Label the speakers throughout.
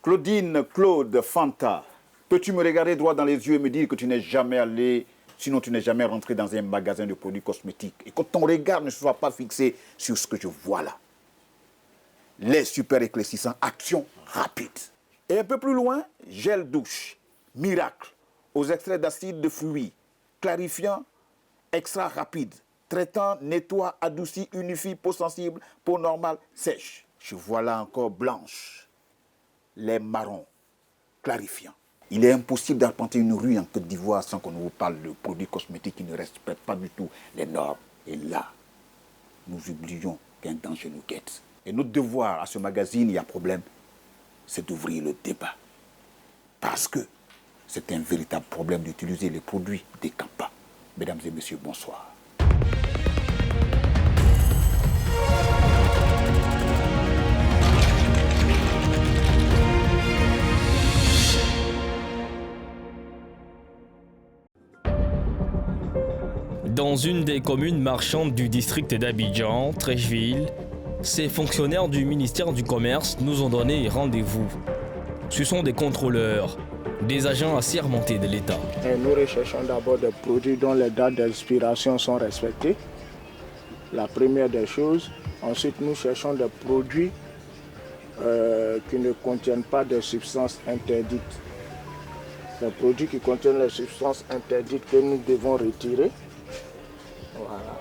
Speaker 1: Claudine, Claude, Fanta, peux-tu me regarder droit dans les yeux et me dire que tu n'es jamais allé, sinon tu n'es jamais rentré dans un magasin de produits cosmétiques et que ton regard ne soit pas fixé sur ce que je vois là. Les super éclaircissants, action rapide. Et un peu plus loin, gel douche, miracle, aux extraits d'acide de fruits, clarifiant, extra rapide, traitant, nettoie, adoucit, unifie, peau sensible, peau normale, sèche. Je vois là encore blanche, les marrons, clarifiant. Il est impossible d'arpenter une rue en Côte d'Ivoire sans qu'on ne vous parle de produits cosmétiques qui ne respectent pas du tout les normes. Et là, nous oublions qu'un danger nous guette. Et notre devoir à ce magazine, il y a problème, c'est d'ouvrir le débat. Parce que c'est un véritable problème d'utiliser les produits des CAPA. Mesdames et messieurs, bonsoir.
Speaker 2: Dans une des communes marchandes du district d'Abidjan, Treichville, ces fonctionnaires du ministère du Commerce nous ont donné rendez-vous. Ce sont des contrôleurs, des agents assermentés de l'État.
Speaker 3: Nous recherchons d'abord des produits dont les dates d'expiration sont respectées. La première des choses. Ensuite, nous cherchons des produits qui ne contiennent pas de substances interdites. Les produits qui contiennent les substances interdites que nous devons retirer. Voilà.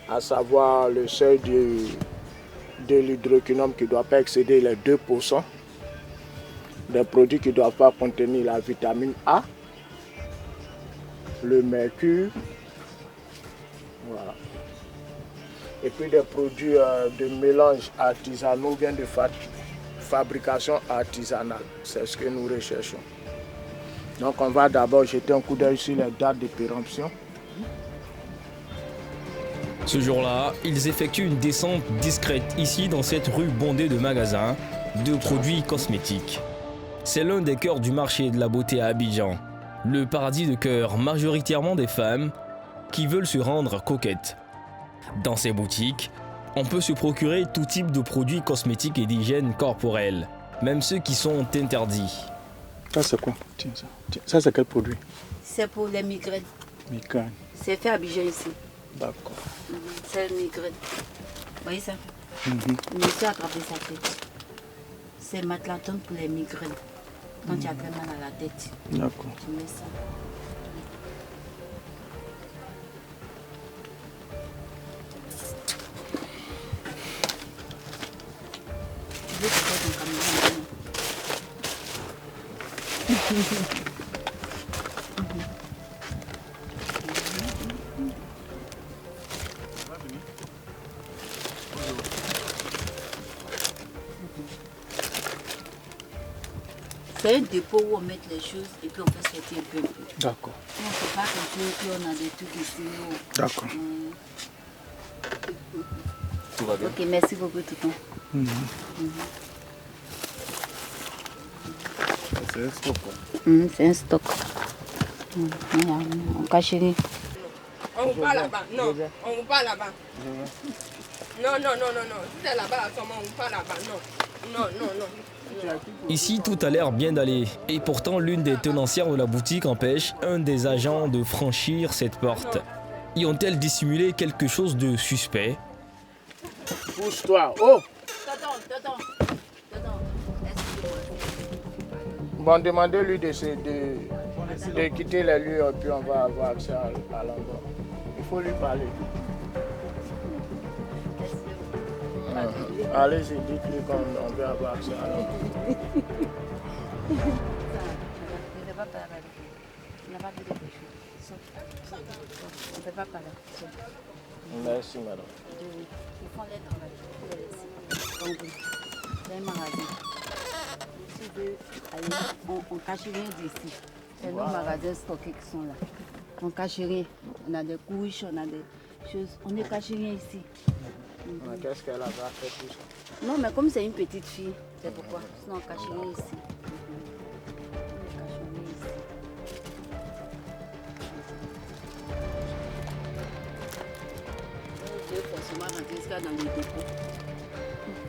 Speaker 3: À savoir le seuil de l'hydroquinone qui ne doit pas excéder les 2%. Des produits qui ne doivent pas contenir la vitamine A, le mercure, voilà. Et puis des produits de mélange artisanaux, bien de fabrication artisanale. C'est ce que nous recherchons. Donc on va d'abord jeter un coup d'œil sur les dates de péremption.
Speaker 2: Ce jour-là, ils effectuent une descente discrète ici dans cette rue bondée de magasins de produits cosmétiques. C'est l'un des cœurs du marché de la beauté à Abidjan. Le paradis de cœur majoritairement des femmes qui veulent se rendre coquettes. Dans ces boutiques, on peut se procurer tout type de produits cosmétiques et d'hygiène corporelle, même ceux qui sont interdits.
Speaker 3: Ça c'est quoi? Tiens, ça. Tiens, ça c'est quel produit?
Speaker 4: C'est pour les migraines.
Speaker 3: Migraine.
Speaker 4: C'est fait à Abidjan ici.
Speaker 3: D'accord.
Speaker 4: C'est le migraine. Vous voyez ça? Monsieur a attrapé sa tête. C'est Matlaton pour les migraines. Quand tu as très mal à la tête.
Speaker 3: D'accord.
Speaker 4: Tu mets ça. Je vais te faire ton caméra. C'est un dépôt où on met les choses et puis on fait sortir un peu.
Speaker 3: D'accord.
Speaker 4: On ne fait pas quelque chose, puis on a des trucs ici.
Speaker 3: D'accord.
Speaker 1: Tout va bien?
Speaker 4: Ok, merci beaucoup tout le temps.
Speaker 1: C'est un stock.
Speaker 4: C'est un stock. On cache rien.
Speaker 5: On vous parle là-bas. Non, on vous parle là-bas. Non. Si c'est là-bas, seulement on vous parle là-bas. Non.
Speaker 2: Ici, tout a l'air bien d'aller. Et pourtant, l'une des tenancières de la boutique empêche un des agents de franchir cette porte. Y ont-elles dissimulé quelque chose de suspect?
Speaker 3: Pousse-toi. Oh!
Speaker 4: T'attends.
Speaker 3: Bon, demandez-lui de quitter les lieux, puis on va avoir accès à l'endroit. Il faut lui parler. Allez-y, dites-lui qu'on veut avoir accès à l'endroit.
Speaker 4: On ne peut pas parler.
Speaker 3: Merci, madame.
Speaker 4: Ils font les travail. Donc, c'est un magasin. Si tu veux aller, on cache rien d'ici. C'est nos magasins stockés qui sont là. On cache rien. On a des couches, on a des choses. On ne cache rien ici.
Speaker 3: Qu'est-ce qu'elle a fait tout ça?
Speaker 4: Non, mais comme c'est une petite fille, c'est pourquoi. Sinon, on cache rien ici. On veut forcément rentrer jusqu'à dans les dépôts.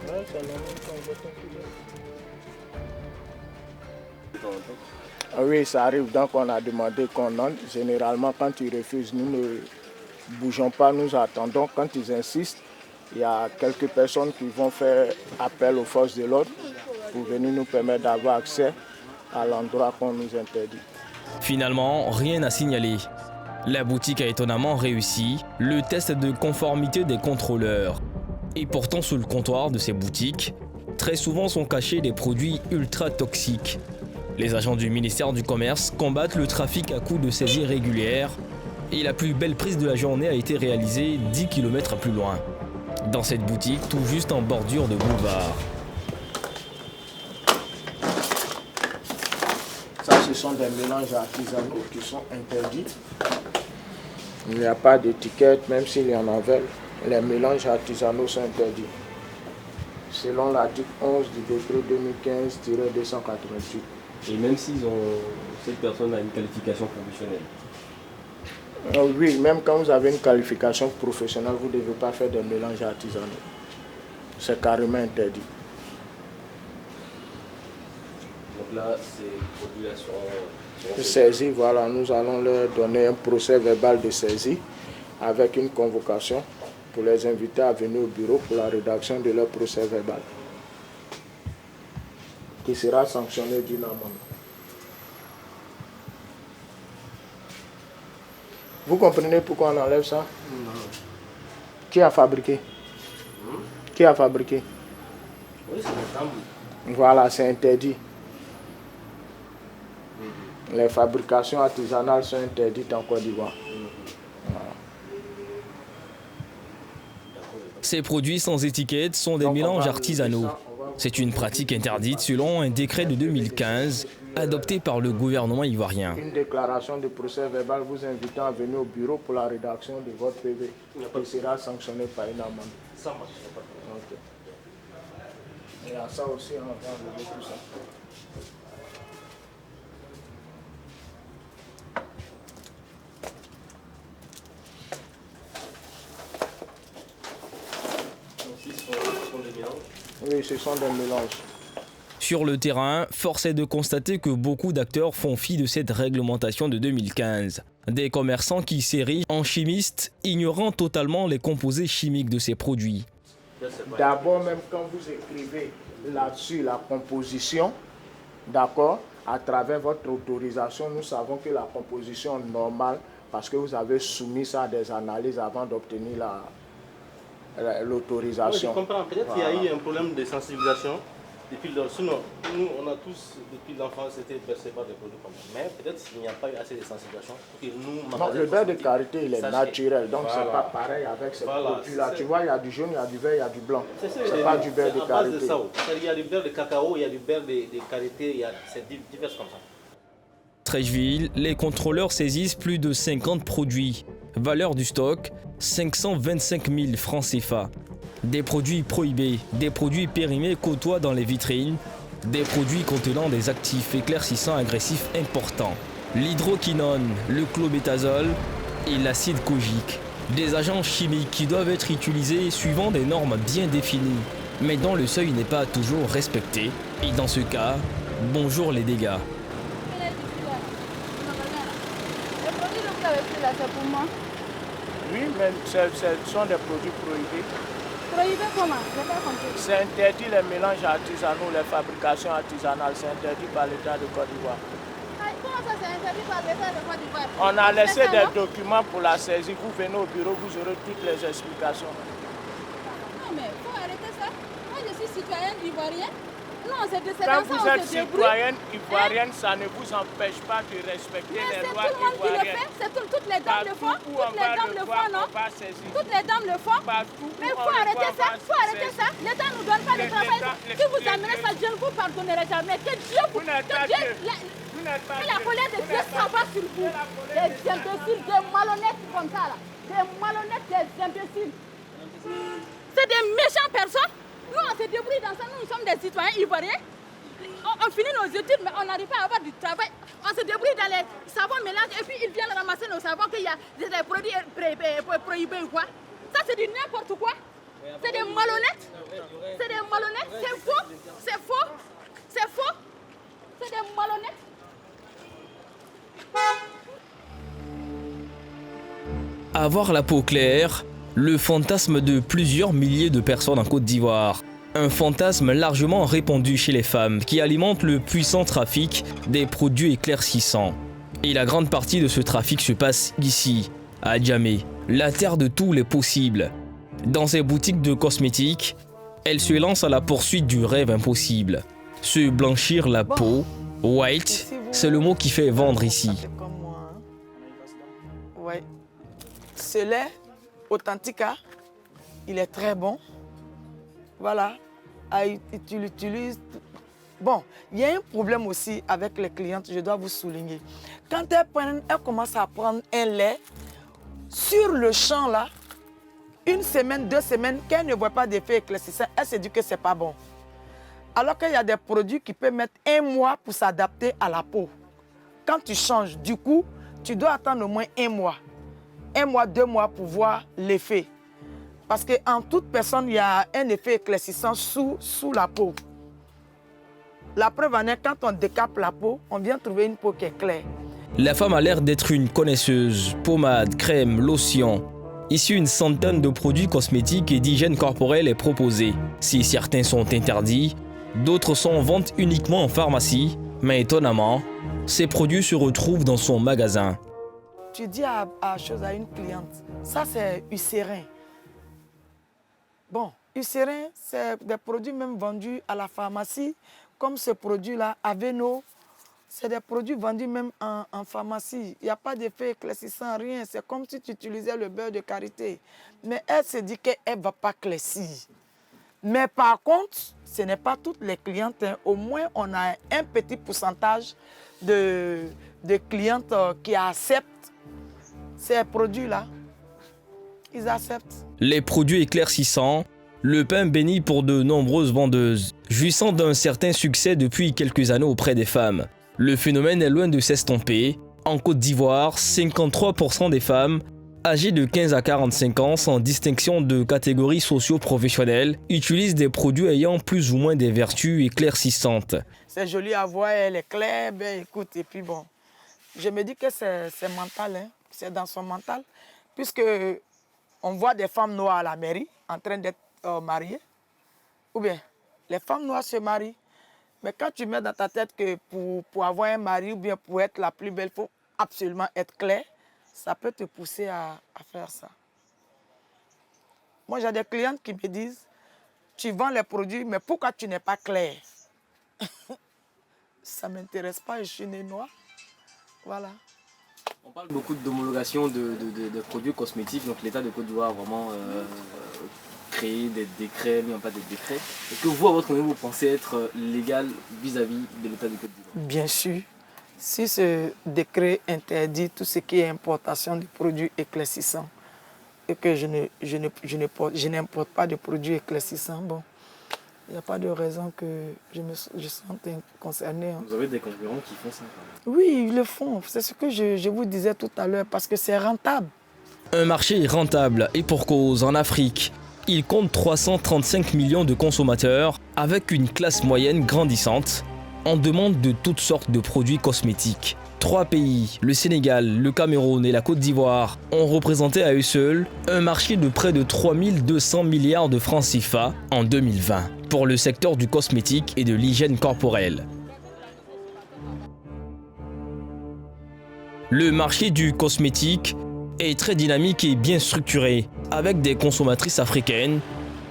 Speaker 3: Ouais, c'est normal qu'on voit ton coup d'œil.
Speaker 6: temps en temps?
Speaker 3: Oui, ça arrive. Donc on a demandé qu'on entre. Généralement, quand ils refusent, nous ne bougeons pas, nous attendons. Quand ils insistent, il y a quelques personnes qui vont faire appel aux forces de l'ordre pour venir nous permettre d'avoir accès à l'endroit qu'on nous interdit.
Speaker 2: Finalement, rien à signaler. La boutique a étonnamment réussi le test de conformité des contrôleurs. Et pourtant, sous le comptoir de ces boutiques, très souvent sont cachés des produits ultra toxiques. Les agents du ministère du Commerce combattent le trafic à coups de saisies régulières et la plus belle prise de la journée a été réalisée 10 km plus loin, dans cette boutique tout juste en bordure de boulevard.
Speaker 3: Ça, ce sont des mélanges artisanaux qui sont interdits. Il n'y a pas d'étiquette, même s'il y en avait. Les mélanges artisanaux sont interdits. Selon l'article 11 du décret 2015-288.
Speaker 6: Et même s'ils ont, cette personne a une qualification professionnelle?
Speaker 3: Oui, même quand vous avez une qualification professionnelle, vous ne devez pas faire des mélanges artisanaux. C'est carrément interdit.
Speaker 6: Donc là, ces produits-là seront
Speaker 3: saisis, voilà, nous allons leur donner un procès verbal de saisie avec une convocation pour les inviter à venir au bureau pour la rédaction de leur procès verbal, qui sera sanctionné d'une amende. Vous comprenez pourquoi on enlève ça?
Speaker 6: Non.
Speaker 3: Qui a fabriqué? Qui a fabriqué?
Speaker 6: Oui, c'est ensemble.
Speaker 3: Voilà, c'est interdit. Les fabrications artisanales sont interdites en Côte d'Ivoire.
Speaker 2: Ces produits sans étiquette sont des mélanges artisanaux. C'est une pratique interdite selon un décret de 2015 adopté par le gouvernement ivoirien.
Speaker 3: Une déclaration de procès verbal vous invitant à venir au bureau pour la rédaction de votre PV qui sera sanctionné par une amende.
Speaker 6: Ça marche, pas de
Speaker 3: problème. Et à ça aussi, on va enlever tout ça. Oui, ce sont des mélanges.
Speaker 2: Sur le terrain, force est de constater que beaucoup d'acteurs font fi de cette réglementation de 2015. Des commerçants qui s'érigent en chimistes, ignorant totalement les composés chimiques de ces produits.
Speaker 3: D'abord, même quand vous écrivez là-dessus la composition, d'accord, à travers votre autorisation, nous savons que la composition est normale parce que vous avez soumis ça à des analyses avant d'obtenir l'autorisation.
Speaker 6: Oui, je comprends. Peut-être qu'il y a eu un problème de sensibilisation. Sinon, nous, on a tous, depuis l'enfance, été bercés par des produits comme ça. Mais peut-être qu'il n'y a pas eu assez de sensibilisation pour que nous...
Speaker 3: Non, le beurre de karité, il est naturel. Donc, voilà. C'est pas pareil avec ces produits-là. Tu vois, il y a du jaune, il y a du vert, il y a du blanc. C'est pas du beurre de karité.
Speaker 6: Il y a du beurre de cacao, il y a du beurre de karité, c'est divers comme ça.
Speaker 2: Treichville, les contrôleurs saisissent plus de 50 produits. Valeur du stock, 525 000 francs CFA. Des produits prohibés, des produits périmés côtoient dans les vitrines, des produits contenant des actifs éclaircissants agressifs importants. L'hydroquinone, le clobétasol et l'acide kojique. Des agents chimiques qui doivent être utilisés suivant des normes bien définies, mais dont le seuil n'est pas toujours respecté. Et dans ce cas, bonjour les dégâts.
Speaker 4: Le produit que vous avez pris là, c'est pour moi?
Speaker 3: Oui, mais ce sont des produits prohibés.
Speaker 4: Prohibé comment? Je n'ai pas compris.
Speaker 3: C'est interdit les mélanges artisanaux, les fabrications artisanales, c'est interdit par l'État de Côte d'Ivoire.
Speaker 4: Comment ça c'est interdit par l'État de Côte d'Ivoire?
Speaker 3: On a laissé des documents pour la saisie. Vous venez au bureau, vous aurez toutes les explications.
Speaker 4: Non mais il faut arrêter ça. Moi je suis citoyenne ivoirienne. Non, c'est de
Speaker 3: Quand vous êtes citoyenne ivoirienne, ça ne vous empêche pas de respecter les lois ivoiriennes.
Speaker 4: C'est toutes les dames le font. Toutes les dames le font, non? Toutes les dames le font. Mais il faut arrêter ça. Il faut arrêter ça. L'État ne nous donne pas de travail. Si vous amenez ça, je ne vous pardonnerai jamais. Que Dieu vous... Que la colère de Dieu s'abat sur vous. Des imbéciles, des malhonnêtes comme ça là. Des malhonnêtes, des imbéciles. C'est des méchantes personnes. Nous, on se débrouille dans ça. Nous sommes des citoyens ivoiriens. On finit nos études, mais on n'arrive pas à avoir du travail. On se débrouille dans les savons mélanges et puis ils viennent ramasser nos savons qu'il y a des produits prohibés ou quoi. Ça, c'est du n'importe quoi. C'est des malhonnêtes. C'est des malhonnêtes. C'est faux. C'est faux. C'est faux. C'est des
Speaker 7: malhonnête.
Speaker 2: Avoir la peau claire, le fantasme de plusieurs milliers de personnes en Côte d'Ivoire. Un fantasme largement répandu chez les femmes qui alimente le puissant trafic des produits éclaircissants. Et la grande partie de ce trafic se passe ici, à Djamé, la terre de tous les possibles. Dans ces boutiques de cosmétiques, elle se lance à la poursuite du rêve impossible. Se blanchir la peau, white, c'est le mot qui fait vendre ici.
Speaker 7: Comme moi, hein. Ouais. Ce lait Authentica, il est très bon. Voilà. Tu l'utilises. Bon, il y a un problème aussi avec les clientes, je dois vous souligner. Quand elles commencent à prendre un lait, sur le champ là, 1 semaine, 2 semaines, qu'elles ne voient pas d'effet éclaircissant, elles se disent que c'est pas bon. Alors qu'il y a des produits qui peuvent mettre 1 mois pour s'adapter à la peau. Quand tu changes, du coup, tu dois attendre au moins 1 mois. 1 mois, 2 mois pour voir l'effet. Parce qu'en toute personne, il y a un effet éclaircissant sous la peau. La preuve en est, quand on décape la peau, on vient trouver une peau qui est claire.
Speaker 2: La femme a l'air d'être une connaisseuse. Pommade, crème, lotion. Ici, une centaine de produits cosmétiques et d'hygiène corporelle est proposée. Si certains sont interdits, d'autres sont en vente uniquement en pharmacie. Mais étonnamment, ces produits se retrouvent dans son magasin.
Speaker 7: Tu dis à une cliente, ça c'est Eucérin. Bon, Eucérin, c'est des produits même vendus à la pharmacie, comme ce produit-là, Aveno. C'est des produits vendus même en pharmacie. Il n'y a pas d'effet éclaircissant, rien. C'est comme si tu utilisais le beurre de karité. Mais elle se dit qu'elle ne va pas éclaircir. Mais par contre, ce n'est pas toutes les clientes. Hein. Au moins, on a un petit pourcentage de clientes qui acceptent ces produits-là. Ils acceptent.
Speaker 2: Les produits éclaircissants, le pain béni pour de nombreuses vendeuses, jouissant d'un certain succès depuis quelques années auprès des femmes. Le phénomène est loin de s'estomper. En Côte d'Ivoire, 53% des femmes âgées de 15 à 45 ans, sans distinction de catégorie socio-professionnelle, utilisent des produits ayant plus ou moins des vertus éclaircissantes.
Speaker 7: C'est joli à voir, elle est claire, ben écoute, et puis bon, je me dis que c'est mental, hein. C'est dans son mental, puisque on voit des femmes noires à la mairie en train d'être mariées, ou bien les femmes noires se marient. Mais quand tu mets dans ta tête que pour avoir un mari ou bien pour être la plus belle, il faut absolument être clair, ça peut te pousser à faire ça. Moi, j'ai des clientes qui me disent, tu vends les produits, mais pourquoi tu n'es pas clair? Ça ne m'intéresse pas, je suis née noire. Voilà.
Speaker 8: On parle beaucoup d'homologation de produits cosmétiques, donc l'État de Côte d'Ivoire a vraiment créé des décrets, mis en place des décrets. Est-ce que vous, à votre niveau, vous pensez être légal vis-à-vis de l'État de Côte d'Ivoire? Bien
Speaker 7: sûr. Si ce décret interdit tout ce qui est importation de produits éclaircissants et que je n'importe pas de produits éclaircissants, bon, il n'y a pas de raison que je sente concernée. Hein.
Speaker 8: Vous avez des concurrents qui font ça?
Speaker 7: Oui, ils le font. C'est ce que je vous disais tout à l'heure, parce que c'est rentable.
Speaker 2: Un marché rentable et pour cause en Afrique. Il compte 335 millions de consommateurs avec une classe moyenne grandissante. On demande de toutes sortes de produits cosmétiques. 3 pays, le Sénégal, le Cameroun et la Côte d'Ivoire, ont représenté à eux seuls un marché de près de 3200 milliards de francs CFA en 2020 pour le secteur du cosmétique et de l'hygiène corporelle. Le marché du cosmétique est très dynamique et bien structuré, avec des consommatrices africaines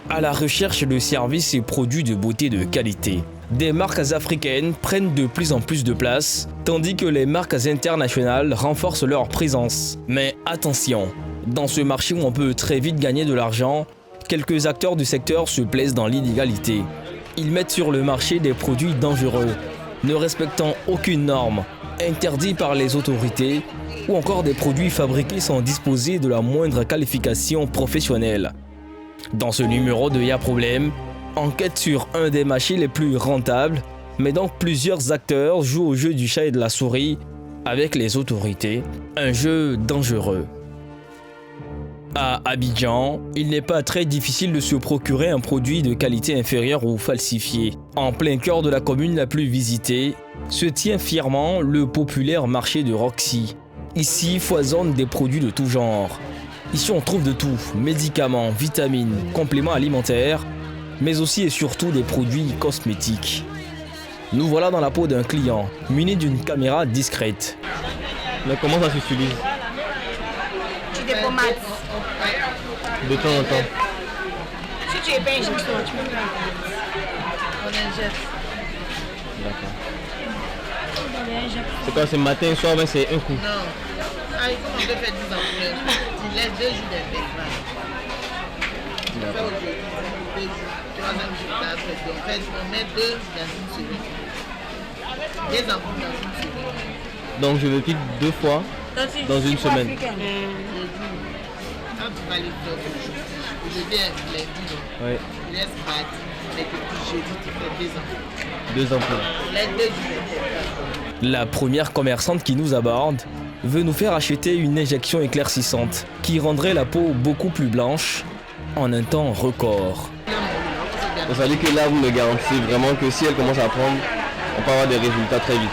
Speaker 2: à la recherche de services et produits de beauté de qualité. Des marques africaines prennent de plus en plus de place, tandis que les marques internationales renforcent leur présence. Mais attention, dans ce marché où on peut très vite gagner de l'argent, quelques acteurs du secteur se plaisent dans l'illégalité. Ils mettent sur le marché des produits dangereux, ne respectant aucune norme, interdits par les autorités, ou encore des produits fabriqués sans disposer de la moindre qualification professionnelle. Dans ce numéro de Y'a Problème, enquête sur un des marchés les plus rentables, mais donc plusieurs acteurs jouent au jeu du chat et de la souris avec les autorités, un jeu dangereux. À Abidjan, il n'est pas très difficile de se procurer un produit de qualité inférieure ou falsifié. En plein cœur de la commune la plus visitée, se tient fièrement le populaire marché de Roxy. Ici foisonnent des produits de tout genre. Ici on trouve de tout, médicaments, vitamines, compléments alimentaires, mais aussi et surtout des produits cosmétiques. Nous voilà dans la peau d'un client, muni d'une caméra discrète.
Speaker 8: Mais comment ça s'utilise?
Speaker 9: Tu des pommades.
Speaker 8: De temps en temps.
Speaker 9: Si tu es pas injection, tu peux pas. On injecte.
Speaker 8: D'accord. C'est quoi, c'est matin, soir, mais c'est un coup?
Speaker 10: Non. Ah, il faut qu'on peut faire 10 ans. Tu laisses 2 jours d'effet. Tu fais aujourd'hui 2 jours, 3e jour après. On met 2 dans une semaine. 2 ampoules dans une semaine.
Speaker 8: Donc je me pique 2 fois dans une semaine.
Speaker 10: Quand tu vas les faire aujourd'hui est lundi,
Speaker 8: Oui.
Speaker 10: tu laisses partir. Mais que jeudi, tu fais 2 ampoules.
Speaker 8: 2 ampoules.
Speaker 10: Les 2 jours.
Speaker 2: La première commerçante qui nous aborde veut nous faire acheter une injection éclaircissante qui rendrait la peau beaucoup plus blanche en un temps record.
Speaker 8: Ça veut dire que là, vous me garantissez vraiment que si elle commence à prendre, on peut avoir des résultats très vite.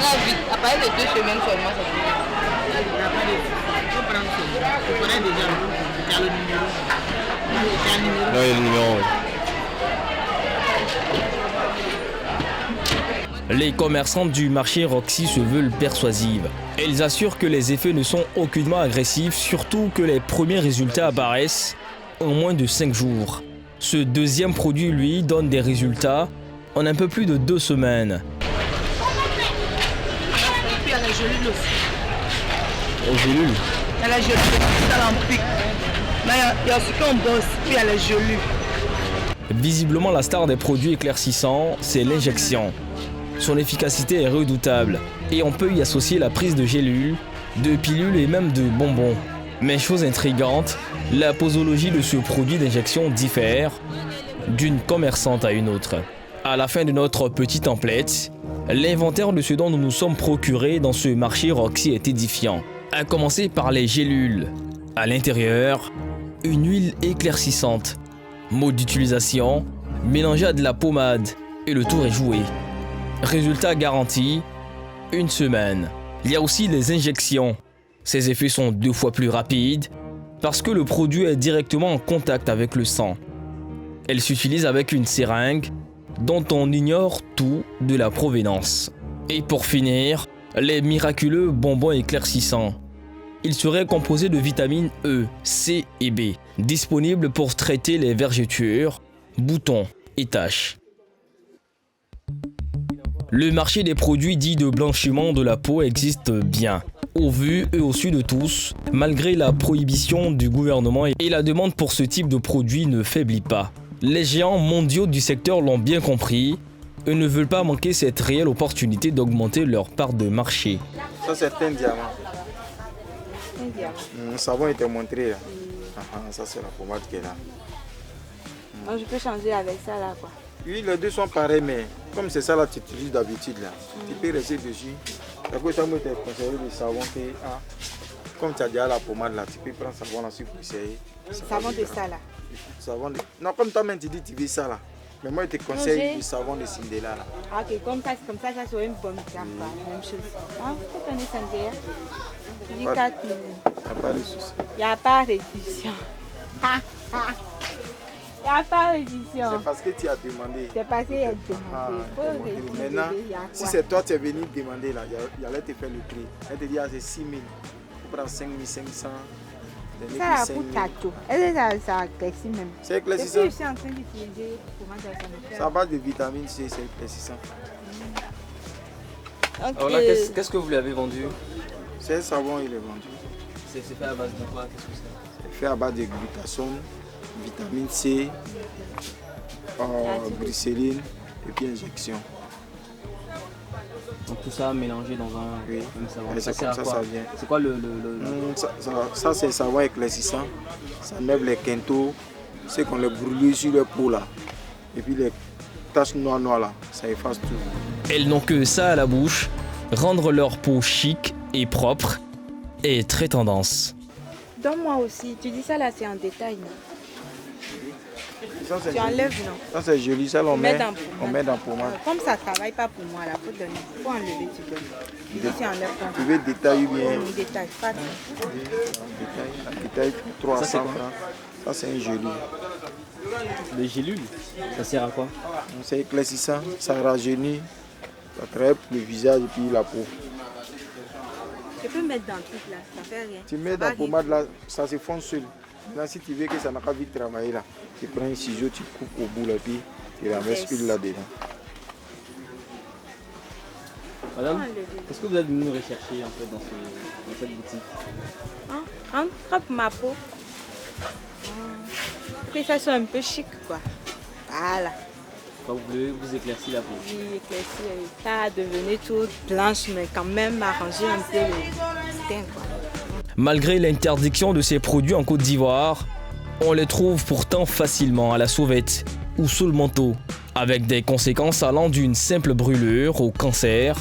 Speaker 10: Très vite. Après les 2 semaines seulement, ça peut être. Il n'y a pas de soucis. Il faut prendre ce jour. Tu connais déjà le numéro.
Speaker 8: Oui, le numéro, oui.
Speaker 2: Les commerçantes du marché Roxy se veulent persuasives. Elles assurent que les effets ne sont aucunement agressifs, surtout que les premiers résultats apparaissent en moins de 5 jours. Ce deuxième produit, lui, donne des résultats en un peu plus de 2 semaines.
Speaker 9: Puis il y a les gelules aussi.
Speaker 8: Aux gélules?
Speaker 9: Il y a les gelules, ça l'empique. Mais il y a aussi qu'on bosse, puis il y a les gelules.
Speaker 2: Visiblement, la star des produits éclaircissants, c'est l'injection. Son efficacité est redoutable et on peut y associer la prise de gélules, de pilules et même de bonbons. Mais chose intrigante, la posologie de ce produit d'injection diffère d'une commerçante à une autre. À la fin de notre petite template, l'inventaire de ce dont nous nous sommes procurés dans ce marché Roxy est édifiant. À commencer par les gélules. À l'intérieur, une huile éclaircissante. Mode d'utilisation, mélangée à de la pommade et le tour est joué. Résultat garanti, 1 semaine. Il y a aussi les injections. Ces effets sont 2 fois plus rapides parce que le produit est directement en contact avec le sang. Elle s'utilise avec une seringue dont on ignore tout de la provenance. Et pour finir, les miraculeux bonbons éclaircissants. Ils seraient composés de vitamines E, C et B, disponibles pour traiter les vergetures, boutons et taches. Le marché des produits dits de blanchiment de la peau existe bien, au vu et au su de tous, malgré la prohibition du gouvernement et la demande pour ce type de produit ne faiblit pas. Les géants mondiaux du secteur l'ont bien compris et ne veulent pas manquer cette réelle opportunité d'augmenter leur part de marché.
Speaker 11: Ça c'est un diamant. Le savon était montré là. Ça c'est la pommade qui est là.
Speaker 9: Donc je peux changer avec ça là quoi.
Speaker 11: Oui, les deux sont pareils, mais comme c'est ça là tu utilises d'habitude là, tu peux rester dessus. Après ça, moi je t'ai conseillé le savon que comme tu as déjà la pommade là, tu peux prendre le savon là sur conseiller.
Speaker 9: Savon de ça là.
Speaker 11: Savon de... Non, comme toi-même tu dis tu veux ça là. Mais moi je te conseille le savon de Cinderella là.
Speaker 9: Ah, ok, comme ça serait une bonne carte, même chose. Ah, vous connaissez Cinderella? Tu dis 4 000.
Speaker 11: Il n'y a pas de souci.
Speaker 9: Il n'y a pas de réduction. Il n'y a pas de réduction.
Speaker 11: C'est parce que tu as demandé.
Speaker 9: C'est parce qu'il a demandé.
Speaker 11: Maintenant, si c'est toi qui es venu demander là, il allait te faire le prix. Elle te dit c'est 6 000. Tu prends 5 500.
Speaker 9: Ça a pour tatou. Est-ce que ça éclaircit même?
Speaker 11: C'est éclaircissant.
Speaker 9: Je suis en train d'utiliser comment ça me fait.
Speaker 11: Ça va de vitamine C, c'est éclaircissant.
Speaker 8: Alors là, qu'est-ce que vous lui avez vendu?
Speaker 11: C'est un savon, il est vendu.
Speaker 8: C'est fait à base de quoi? Qu'est-ce que c'est?
Speaker 11: C'est fait à base de glutathione, vitamine C, glycérine et puis injection.
Speaker 8: Donc tout ça mélangé dans un même savon.
Speaker 11: C'est comme ça, ça vient.
Speaker 8: C'est quoi le...
Speaker 11: Ça c'est le savon éclaircissant. Ça enlève les quintaux, c'est qu'on les brûle sur le peau là. Et puis les taches noires là, ça efface tout.
Speaker 2: Elles n'ont que ça à la bouche, rendre leur peau chic et propre est très tendance.
Speaker 9: Donne-moi aussi. Tu dis ça là, c'est en détail, non?
Speaker 11: Ça,
Speaker 9: Tu enlèves, non?
Speaker 11: Ça c'est joli, ça on met
Speaker 9: dans
Speaker 11: pommade.
Speaker 9: Comme ça ne travaille pas pour moi, là, faut donner. Faut enlever, tu donnes. Tu dis tu enlèves ton.
Speaker 11: Tu veux détailler bien?
Speaker 9: Détail, pas de...
Speaker 11: Détail 300 francs. Ça c'est un joli.
Speaker 8: Les gélules, ça sert à quoi?
Speaker 11: C'est éclaircissant, ça rajeunit, ça travaille pour le visage et puis la peau.
Speaker 9: Tu peux mettre dans le truc là, ça fait rien.
Speaker 11: Tu mets dans la pommade là, ça se fond seul. Maintenant, si tu veux que ça n'a pas vite travailler là, tu prends un ciseau, tu coupes au bout là, puis tu ramasses l'huile là-dedans.
Speaker 8: Madame, qu'est-ce que vous êtes venu rechercher en fait dans cette boutique?
Speaker 9: Entre ma peau. Que ça soit un peu chic quoi. Voilà.
Speaker 8: Quand vous voulez vous éclaircir la peau.
Speaker 9: Oui, éclaircir. Ça devenait toute blanche, mais quand même arranger un peu le teint quoi.
Speaker 2: Malgré l'interdiction de ces produits en Côte d'Ivoire, on les trouve pourtant facilement à la sauvette ou sous le manteau, avec des conséquences allant d'une simple brûlure au cancer,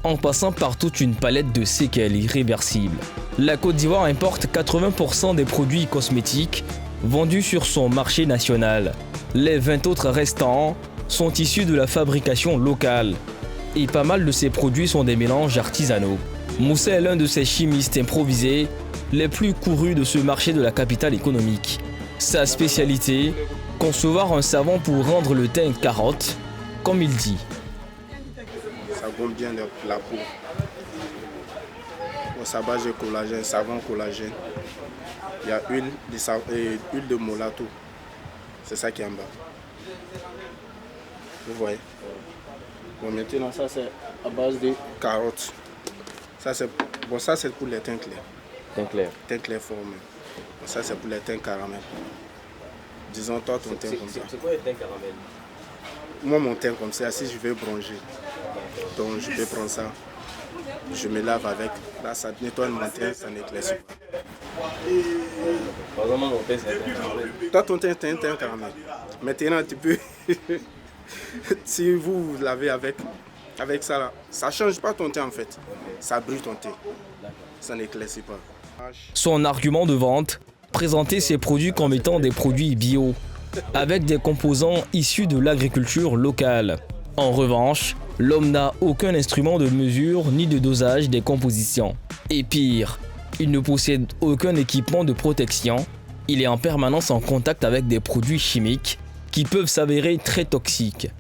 Speaker 2: en passant par toute une palette de séquelles irréversibles. La Côte d'Ivoire importe 80% des produits cosmétiques vendus sur son marché national. Les 20 autres restants sont issus de la fabrication locale. Et pas mal de ces produits sont des mélanges artisanaux. Moussa est l'un de ces chimistes improvisés les plus courus de ce marché de la capitale économique. Sa spécialité, concevoir un savon pour rendre le teint carotte, comme il dit.
Speaker 3: Ça gomme bien la peau. Au sabage de collagène, savon collagène. Il y a huile de molato. C'est ça qui est en bas. Vous voyez. Bon, maintenant, ça c'est à base de carottes. Ça c'est pour les teints clairs.
Speaker 8: Teint clair.
Speaker 3: Teint clair formé. Bon, ça c'est pour les teints caramel. Disons toi ton teint comme ça.
Speaker 8: C'est quoi le teint caramel?
Speaker 3: Moi mon teint comme ça, si je veux bronzer, donc je vais prendre ça. Je me lave avec. Là ça nettoie mon teint, ça n'éclaircit pas.
Speaker 8: Par exemple, mon teint c'est un teint caramel.
Speaker 3: Toi ton teint c'est un teint caramel. Maintenant tu peux. Si vous lavez avec ça là, ça ne change pas ton teint en fait. Ça brûle ton teint. Ça n'éclaircit pas.
Speaker 2: Son argument de vente, présenter ses produits comme étant des produits bio, avec des composants issus de l'agriculture locale. En revanche, l'homme n'a aucun instrument de mesure ni de dosage des compositions. Et pire, il ne possède aucun équipement de protection. Il est en permanence en contact avec des produits chimiques qui peuvent s'avérer très toxiques.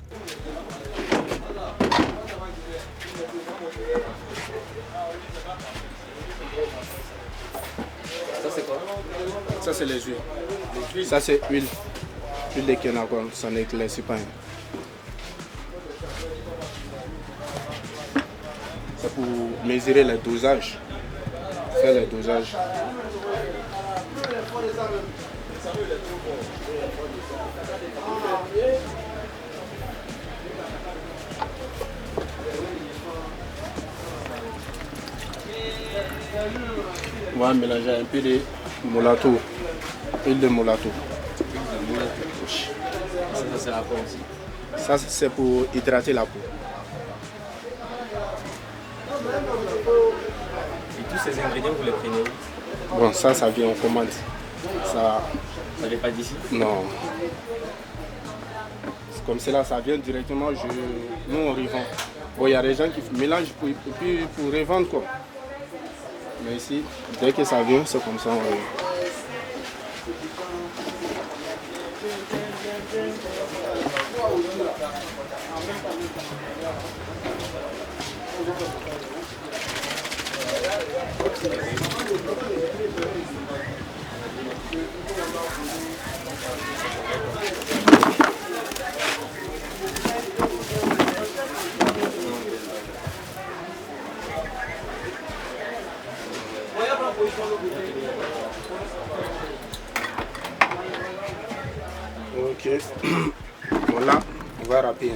Speaker 3: Ça c'est les huiles. Ça c'est huile. Huile de kenako, ça n'éclaircit pas. C'est pour mesurer les dosages. Faire les dosages. On va mélanger un peu de molato, huile de molato.
Speaker 8: Ça sert à quoi aussi?
Speaker 3: Ça c'est pour hydrater la peau.
Speaker 8: Et tous ces ingrédients, vous les prenez où?
Speaker 3: Bon, ça vient en commande. Ça
Speaker 8: vient pas d'ici?
Speaker 3: Non. Comme cela, ça vient directement, nous on revend. Bon, il y a des gens qui mélangent pour revendre quoi. Mais ici, dès que ça vient, c'est comme ça on revend. Ok, voilà, on va râper.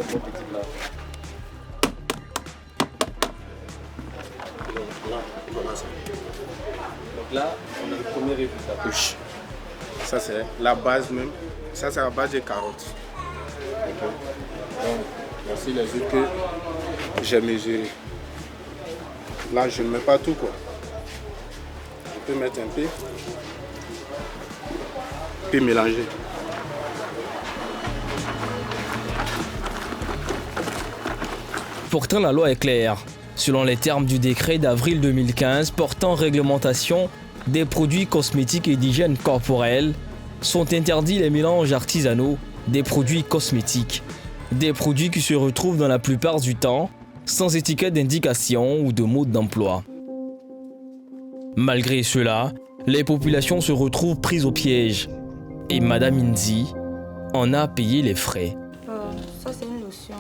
Speaker 6: prototype là. Là, voilà ça. Donc là, on a le premier résultat.
Speaker 12: Oui. Ça c'est la base même. Ça c'est la base des carottes. Okay. Donc, voici les œufs que j'ai mesurés. Là, je ne mets pas tout quoi. Je peux mettre un peu. Puis mélanger.
Speaker 2: Pourtant, la loi est claire. Selon les termes du décret d'avril 2015 portant réglementation des produits cosmétiques et d'hygiène corporelle, sont interdits les mélanges artisanaux des produits cosmétiques. Des produits qui se retrouvent dans la plupart du temps sans étiquette d'indication ou de mode d'emploi. Malgré cela, les populations se retrouvent prises au piège. Et Madame Inzi en a payé les frais.
Speaker 13: Ça c'est une lotion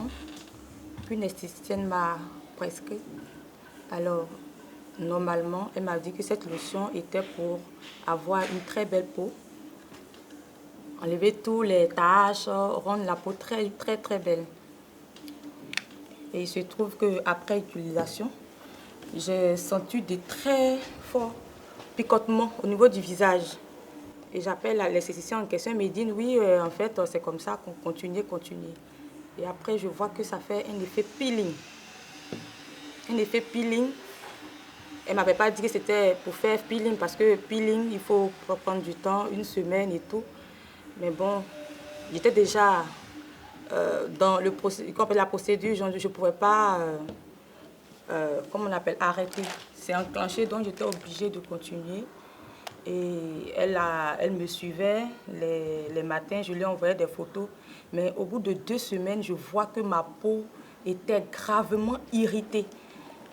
Speaker 13: qu'une esthéticienne m'a prescrite. Alors, normalement, elle m'a dit que cette lotion était pour avoir une très belle peau, enlever tous les taches, rendre la peau très très belle. Et il se trouve qu'après utilisation, j'ai senti de très forts picotements au niveau du visage. Et j'appelle l'esthéticien en question, elle me dit oui, en fait, c'est comme ça qu'on continue. Et après, je vois que ça fait un effet peeling. Un effet peeling. Elle ne m'avait pas dit que c'était pour faire peeling, parce que peeling, il faut prendre du temps, une semaine et tout. Mais bon, j'étais déjà dans la procédure, je ne pouvais pas, arrêter. C'est enclenché, donc j'étais obligée de continuer. Et elle me suivait les matins, je lui envoyais des photos. Mais au bout de 2 semaines, je vois que ma peau était gravement irritée.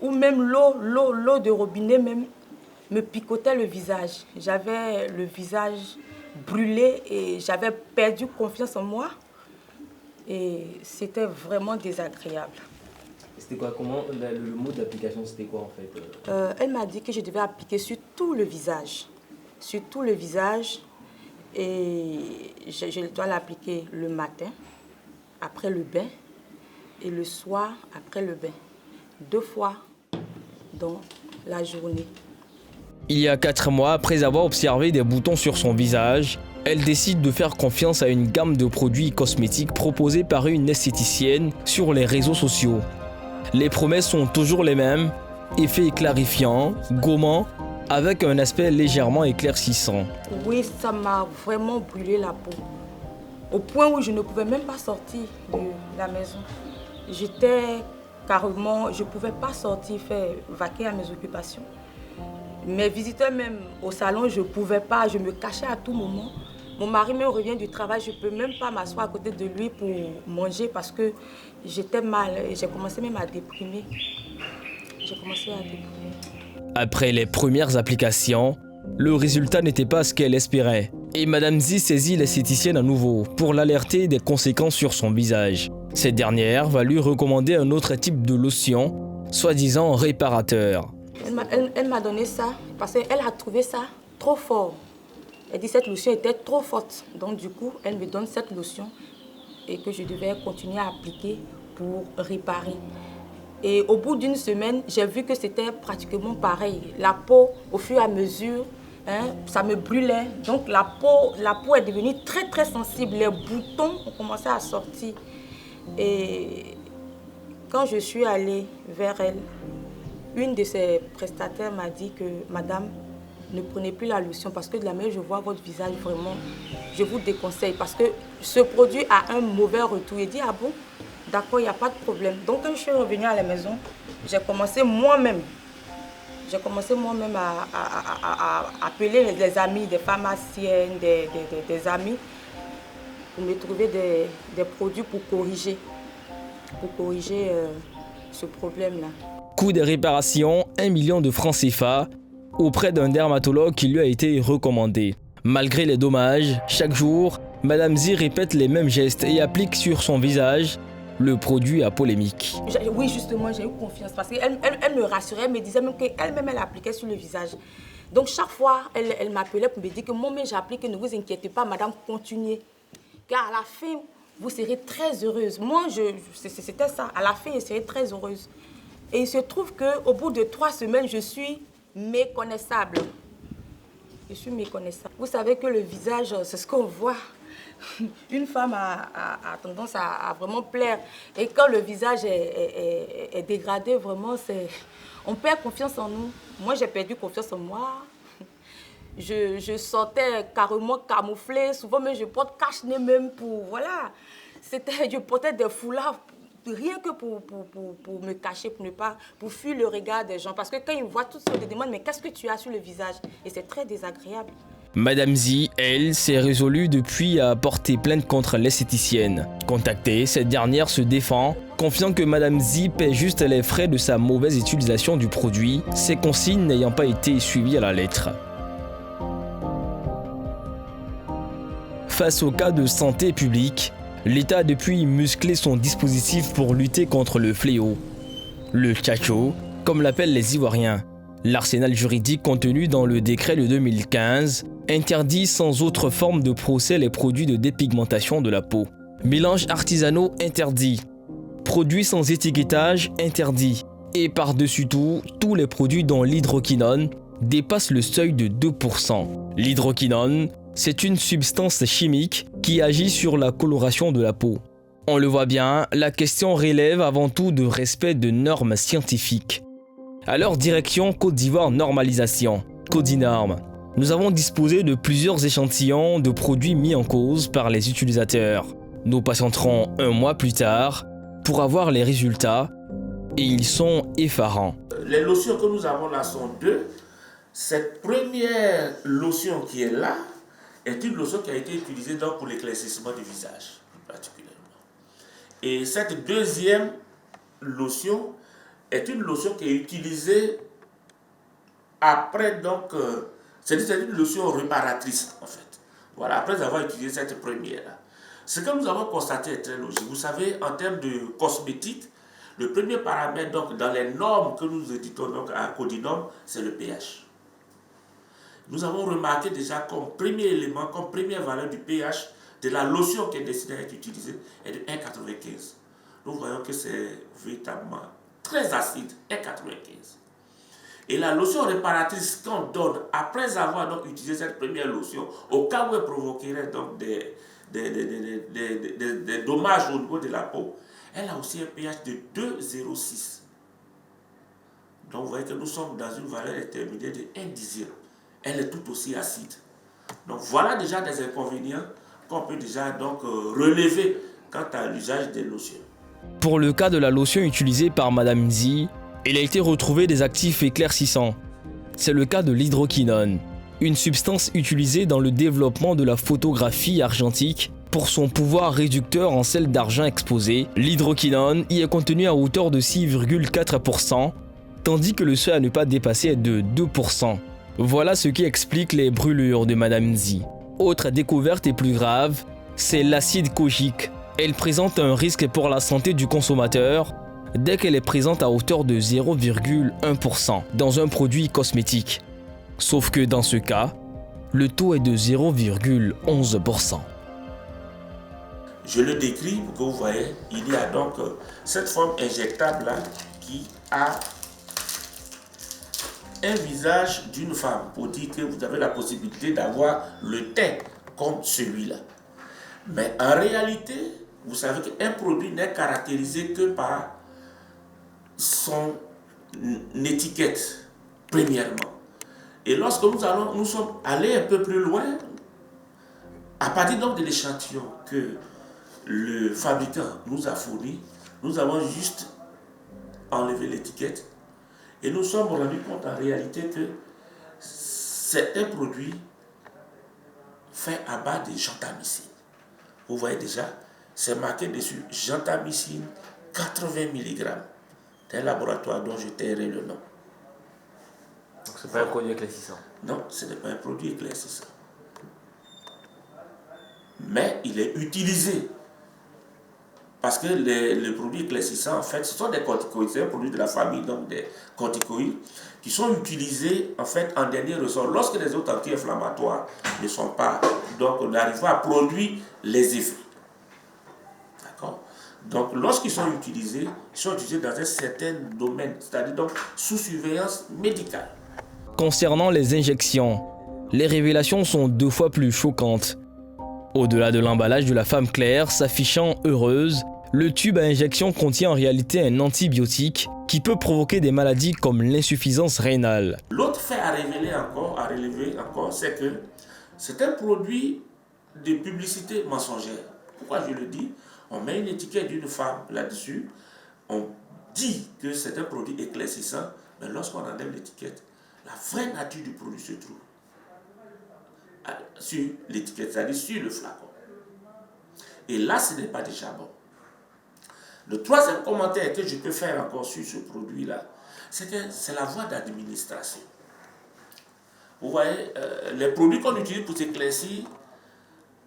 Speaker 13: Ou même l'eau de robinet même me picotait le visage. J'avais le visage brûlé et j'avais perdu confiance en moi. Et c'était vraiment désagréable.
Speaker 8: C'était quoi? Comment le mode d'application, c'était quoi en fait?
Speaker 13: Elle m'a dit que je devais appliquer sur tout le visage. Sur tout le visage. Et je dois l'appliquer le matin, après le bain, et le soir, après le bain. 2 fois dans la journée.
Speaker 2: Il y a 4 mois, après avoir observé des boutons sur son visage, elle décide de faire confiance à une gamme de produits cosmétiques proposés par une esthéticienne sur les réseaux sociaux. Les promesses sont toujours les mêmes, effet clarifiant, gommant, avec un aspect légèrement éclaircissant.
Speaker 13: Oui, ça m'a vraiment brûlé la peau. Au point où je ne pouvais même pas sortir de la maison. J'étais carrément, je ne pouvais pas sortir, faire vaquer à mes occupations. Mes visiteurs même au salon, je ne pouvais pas, je me cachais à tout moment. Mon mari me revient du travail, je ne peux même pas m'asseoir à côté de lui pour manger parce que j'étais mal et j'ai commencé même à déprimer.
Speaker 2: Après les premières applications, le résultat n'était pas ce qu'elle espérait. Et Madame Z saisit l'esthéticienne à nouveau pour l'alerter des conséquences sur son visage. Cette dernière va lui recommander un autre type de lotion, soi-disant réparateur.
Speaker 13: Elle m'a donné ça parce qu'elle a trouvé ça trop fort. Elle dit que cette lotion était trop forte. Donc du coup, elle me donne cette lotion et que je devais continuer à appliquer pour réparer. Et au bout d'une semaine, j'ai vu que c'était pratiquement pareil. La peau, au fur et à mesure, ça me brûlait. Donc la peau est devenue très très sensible. Les boutons ont commencé à sortir. Et quand je suis allée vers elle, une de ses prestataires m'a dit que madame, ne prenez plus la lotion parce que de la manière je vois votre visage, vraiment, je vous déconseille parce que ce produit a un mauvais retour. Il dit ah bon, d'accord, il n'y a pas de problème. Donc quand je suis revenue à la maison, j'ai commencé moi-même à appeler les amis, des pharmaciennes, des amis, pour me trouver des produits pour corriger ce problème-là.
Speaker 2: Coût des réparations, 1 million de francs CFA, auprès d'un dermatologue qui lui a été recommandé. Malgré les dommages, chaque jour, Madame Z répète les mêmes gestes et applique sur son visage le produit à polémique.
Speaker 13: Oui, justement, j'ai eu confiance parce qu'elle me rassurait, elle me disait même qu'elle-même elle appliquait sur le visage. Donc chaque fois, elle m'appelait pour me dire que moi-même j'applique, ne vous inquiétez pas, madame, continuez. Car à la fin, vous serez très heureuse. Moi, c'était ça. À la fin, je serai très heureuse. Et il se trouve qu'au bout de 3 semaines, je suis méconnaissable. Je suis méconnaissable. Vous savez que le visage, c'est ce qu'on voit. Une femme a tendance à vraiment plaire. Et quand le visage est dégradé, vraiment, on perd confiance en nous. Moi, j'ai perdu confiance en moi. Je sortais carrément camouflée. Souvent, même, je porte cache-nez même pour... Voilà. Je portais des foulards rien que pour me cacher, pour fuir le regard des gens. Parce que quand ils me voient, tout se demandent, mais qu'est-ce que tu as sur le visage? Et c'est très désagréable.
Speaker 2: Madame Z, elle, s'est résolue depuis à porter plainte contre l'esthéticienne. Contactée, cette dernière se défend, confiant que Madame Z paie juste les frais de sa mauvaise utilisation du produit, ses consignes n'ayant pas été suivies à la lettre. Face au cas de santé publique, l'État a depuis musclé son dispositif pour lutter contre le fléau. Le tchatcho, comme l'appellent les Ivoiriens. L'arsenal juridique contenu dans le décret de 2015 interdit sans autre forme de procès les produits de dépigmentation de la peau. Mélanges artisanaux interdits. Produits sans étiquetage interdits. Et par-dessus tout, tous les produits dont l'hydroquinone dépasse le seuil de 2%. L'hydroquinone, c'est une substance chimique qui agit sur la coloration de la peau. On le voit bien, la question relève avant tout de respect de normes scientifiques. Alors direction Côte d'Ivoire Normalisation, Codinorme. Nous avons disposé de plusieurs échantillons de produits mis en cause par les utilisateurs. Nous patienterons 1 mois plus tard pour avoir les résultats et ils sont effarants.
Speaker 14: Les lotions que nous avons là sont 2. Cette première lotion qui est là est une lotion qui a été utilisée donc pour l'éclaircissement du visage, particulièrement. Et cette deuxième lotion est une lotion qui est utilisée après, donc, c'est une lotion réparatrice, en fait. Voilà, après avoir utilisé cette première-là. Ce que nous avons constaté est très logique. Vous savez, en termes de cosmétique, le premier paramètre, donc, dans les normes que nous éditons donc, à Codinorme, c'est le pH. Nous avons remarqué déjà comme premier élément, comme première valeur du pH de la lotion qui est destinée à être utilisée est de 1,95. Nous voyons que c'est véritablement très acide, 1,95. Et la lotion réparatrice qu'on donne après avoir donc utilisé cette première lotion, au cas où elle provoquerait donc des dommages au niveau de la peau, elle a aussi un pH de 2,06. Donc vous voyez que nous sommes dans une valeur intermédiaire de 1 dixième. Elle est tout aussi acide. Donc voilà déjà des inconvénients qu'on peut déjà donc relever quant à l'usage des lotions.
Speaker 2: Pour le cas de la lotion utilisée par Madame Z, il a été retrouvé des actifs éclaircissants. C'est le cas de l'hydroquinone, une substance utilisée dans le développement de la photographie argentique. Pour son pouvoir réducteur en sel d'argent exposé, l'hydroquinone y est contenu à hauteur de 6,4%, tandis que le seuil à ne pas dépasser est de 2%. Voilà ce qui explique les brûlures de Madame Z. Autre découverte et plus grave, c'est l'acide kojique. Elle présente un risque pour la santé du consommateur dès qu'elle est présente à hauteur de 0,1% dans un produit cosmétique. Sauf que dans ce cas, le taux est de 0,11%.
Speaker 14: Je le décris pour que vous voyez, il y a donc cette forme injectable là qui a un visage d'une femme pour dire que vous avez la possibilité d'avoir le teint comme celui-là. Mais en réalité, vous savez qu'un produit n'est caractérisé que par son étiquette, premièrement. Et lorsque nous sommes allés un peu plus loin, à partir donc de l'échantillon que le fabricant nous a fourni, nous avons juste enlevé l'étiquette et nous sommes rendus compte en réalité que c'est un produit fait à base de gentamicine. Vous voyez déjà, c'est marqué dessus gentamicine 80 mg. C'est un laboratoire dont je tairai le nom.
Speaker 8: Donc ce n'est pas un produit éclaircissant? Non,
Speaker 14: ce n'est pas un produit éclaircissant. Mais il est utilisé. Parce que les produits éclaircissants, en fait, ce sont des corticoïdes. C'est un produit de la famille, donc des corticoïdes, qui sont utilisés, en fait, en dernier ressort. Lorsque les autres anti-inflammatoires ne sont pas, donc on n'arrive pas à produire les effets. Donc, lorsqu'ils sont utilisés, ils sont utilisés dans un certain domaine, c'est-à-dire donc sous surveillance médicale.
Speaker 2: Concernant les injections, les révélations sont 2 fois plus choquantes. Au-delà de l'emballage de la femme claire s'affichant heureuse, le tube à injection contient en réalité un antibiotique qui peut provoquer des maladies comme l'insuffisance rénale.
Speaker 14: L'autre fait à relever encore, c'est que c'est un produit de publicité mensongère. Pourquoi je le dis? On met une étiquette d'une femme là-dessus, on dit que c'est un produit éclaircissant, mais lorsqu'on enlève l'étiquette, la vraie nature du produit se trouve sur l'étiquette, c'est-à-dire sur le flacon. Et là, ce n'est pas déjà bon. Le troisième commentaire que je peux faire encore sur ce produit-là, c'est que c'est la voie d'administration. Vous voyez, les produits qu'on utilise pour s'éclaircir,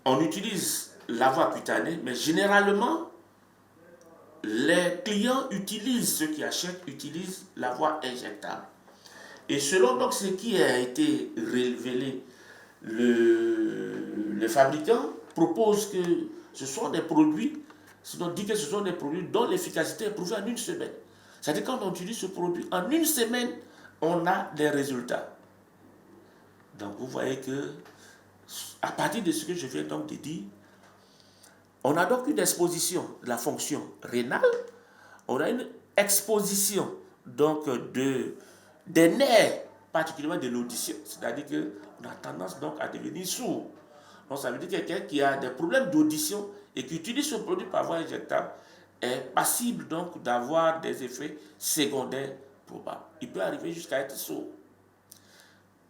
Speaker 14: on utilise la voie cutanée, mais généralement, les clients utilisent, ceux qui achètent, utilisent la voie injectable. Et selon donc ce qui a été révélé, les fabricants proposent que ce sont des produits, on dit que ce sont des produits dont l'efficacité est prouvée en 1 semaine. C'est-à-dire quand on utilise ce produit, en 1 semaine, on a des résultats. Donc vous voyez que, à partir de ce que je viens donc de dire, on a donc une exposition de la fonction rénale, on a une exposition donc des nerfs, particulièrement de l'audition, c'est-à-dire qu'on a tendance donc à devenir sourd. Donc ça veut dire que quelqu'un qui a des problèmes d'audition et qui utilise ce produit par voie injectable est passible donc d'avoir des effets secondaires probables. Il peut arriver jusqu'à être sourd.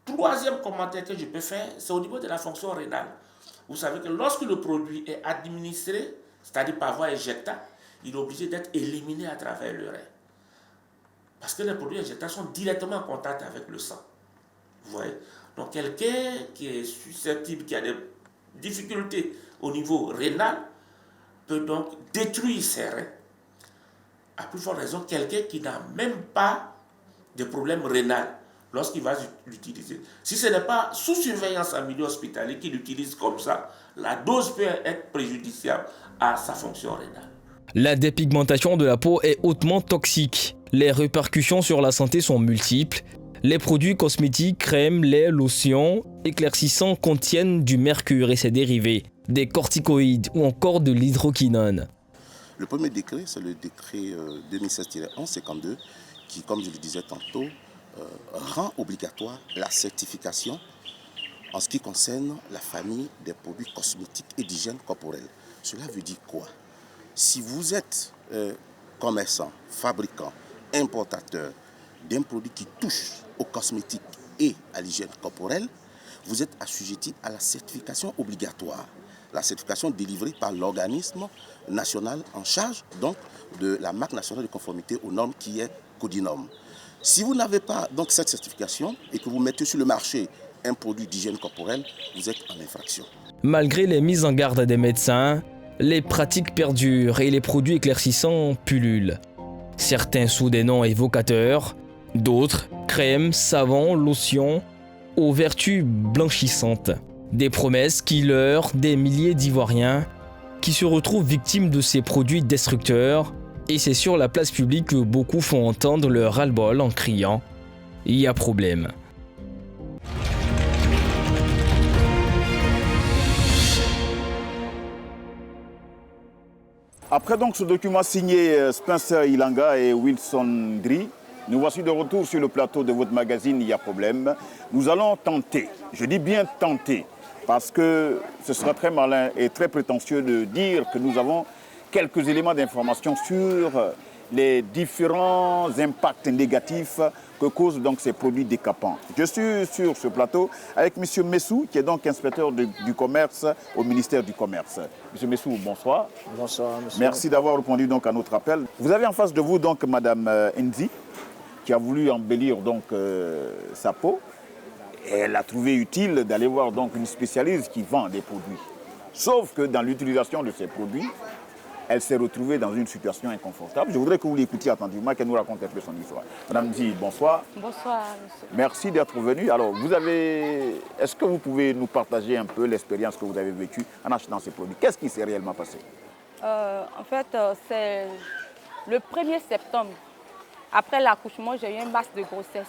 Speaker 14: Troisième commentaire que je peux faire, c'est au niveau de la fonction rénale. Vous savez que lorsque le produit est administré, c'est-à-dire par voie injectable, il est obligé d'être éliminé à travers le rein. Parce que les produits injectables sont directement en contact avec le sang. Vous voyez? Donc quelqu'un qui est susceptible, qui a des difficultés au niveau rénal, peut donc détruire ses reins. À plus forte raison, quelqu'un qui n'a même pas de problème rénal, lorsqu'il va l'utiliser. Si ce n'est pas sous surveillance en milieu hospitalier qu'il l'utilise comme ça, la dose peut être préjudiciable à sa fonction rénale.
Speaker 2: La dépigmentation de la peau est hautement toxique. Les répercussions sur la santé sont multiples. Les produits cosmétiques, crèmes, laits, lotions, éclaircissants contiennent du mercure et ses dérivés, des corticoïdes ou encore de l'hydroquinone.
Speaker 15: Le premier décret, c'est le décret 2016-1152 qui, comme je le disais tantôt, rend obligatoire la certification en ce qui concerne la famille des produits cosmétiques et d'hygiène corporelle. Cela veut dire quoi? Si vous êtes commerçant, fabricant, importateur d'un produit qui touche aux cosmétiques et à l'hygiène corporelle, vous êtes assujetti à la certification obligatoire. La certification délivrée par l'organisme national en charge donc, de la marque nationale de conformité aux normes qui est Codinome. Si vous n'avez pas donc, cette certification et que vous mettez sur le marché un produit d'hygiène corporelle, vous êtes en infraction.
Speaker 2: Malgré les mises en garde des médecins, les pratiques perdurent et les produits éclaircissants pullulent. Certains sous des noms évocateurs, d'autres crèmes, savons, lotions, aux vertus blanchissantes. Des promesses qui leurrent des milliers d'Ivoiriens qui se retrouvent victimes de ces produits destructeurs. Et c'est sur la place publique que beaucoup font entendre leur ras-le-bol en criant « Il y a problème ».
Speaker 1: Après donc ce document signé Spencer Ilanga et Wilson Dri, nous voici de retour sur le plateau de votre magazine Il y a problème. Nous allons tenter, je dis bien tenter, parce que ce sera très malin et très prétentieux de dire que nous avons quelques éléments d'information sur les différents impacts négatifs que causent donc ces produits décapants. Je suis sur ce plateau avec M. Messou, qui est donc inspecteur du commerce au ministère du Commerce. M. Messou, bonsoir.
Speaker 3: Bonsoir, monsieur.
Speaker 1: Merci d'avoir répondu donc à notre appel. Vous avez en face de vous donc Mme Nzi, qui a voulu embellir donc sa peau. Et elle a trouvé utile d'aller voir donc une spécialiste qui vend des produits. Sauf que dans l'utilisation de ces produits, elle s'est retrouvée dans une situation inconfortable. Je voudrais que vous l'écoutiez attentivement, qu'elle nous raconte un peu son histoire. Madame Nzi, bonsoir.
Speaker 9: Bonsoir, monsieur.
Speaker 1: Merci d'être venu. Alors, est-ce que vous pouvez nous partager un peu l'expérience que vous avez vécue en achetant ces produits? Qu'est-ce qui s'est réellement passé?
Speaker 13: En fait, c'est le 1er septembre. Après l'accouchement, j'ai eu un masque de grossesse.